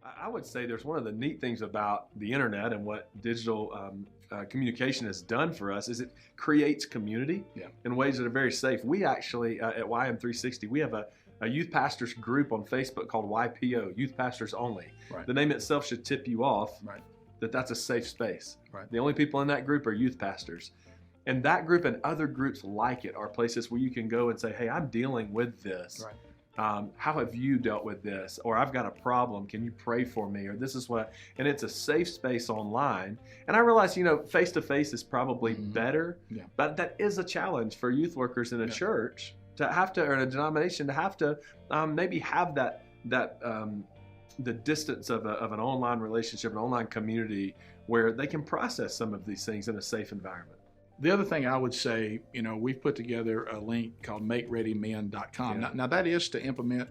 I would say there's one of the neat things about the internet and what digital communication has done for us is it creates community in ways that are very safe. We actually, at YM360, we have a youth pastors group on Facebook called YPO, Youth Pastors Only. Right. The name itself should tip you off that that's a safe space. Right. The only people in that group are youth pastors. And that group and other groups like it are places where you can go and say, hey, I'm dealing with this. Right. How have you dealt with this? Or I've got a problem. Can you pray for me? Or this is what, and it's a safe space online. And I realize, face to face is probably better, but that is a challenge for youth workers in a church to have to, or in a denomination to have to maybe have the distance of an online relationship, an online community where they can process some of these things in a safe environment. The other thing I would say, we've put together a link called makereadymen.com. Now that is to implement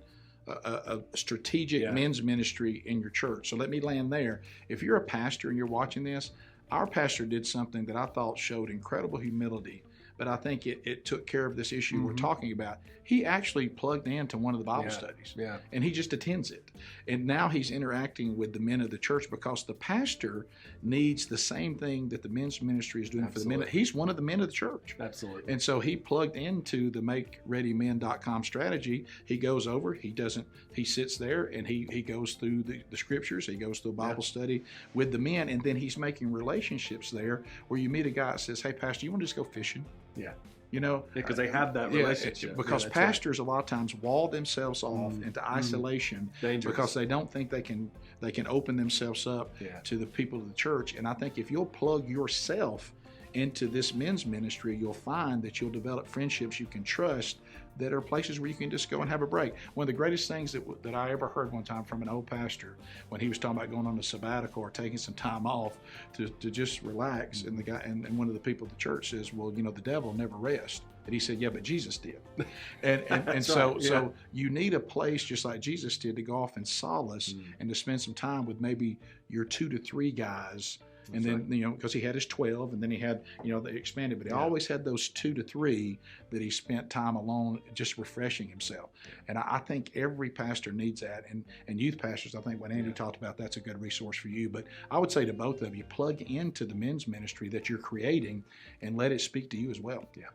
a strategic men's ministry in your church. So let me land there. If you're a pastor and you're watching this, our pastor did something that I thought showed incredible humility, but I think it took care of this issue we're talking about. He actually plugged into one of the Bible studies, and he just attends it. And now he's interacting with the men of the church because the pastor needs the same thing that the men's ministry is doing for the men. He's one of the men of the church. Absolutely. And so he plugged into the makereadymen.com strategy. He goes over, he sits there and he goes through the scriptures. He goes through a Bible study with the men, and then he's making relationships there where you meet a guy that says, hey, pastor, you want to just go fishing? Yeah. Because they have that relationship. Because pastors a lot of times wall themselves off into isolation because they don't think they can open themselves up to the people of the church. And I think if you'll plug yourself into this men's ministry, you'll find that you'll develop friendships you can trust that are places where you can just go and have a break. One of the greatest things that I ever heard one time from an old pastor when he was talking about going on a sabbatical or taking some time off to just relax, and the guy and one of the people at the church says, well, the devil never rests. And he said, yeah, but Jesus did. And so you need a place just like Jesus did to go off in solace and to spend some time with maybe your 2 to 3 guys. And then, because he had his 12 and then he had, they expanded, but he always had those 2 to 3 that he spent time alone just refreshing himself. And I think every pastor needs that. And youth pastors, I think what Andy talked about, that's a good resource for you. But I would say to both of you, plug into the men's ministry that you're creating and let it speak to you as well. Yeah.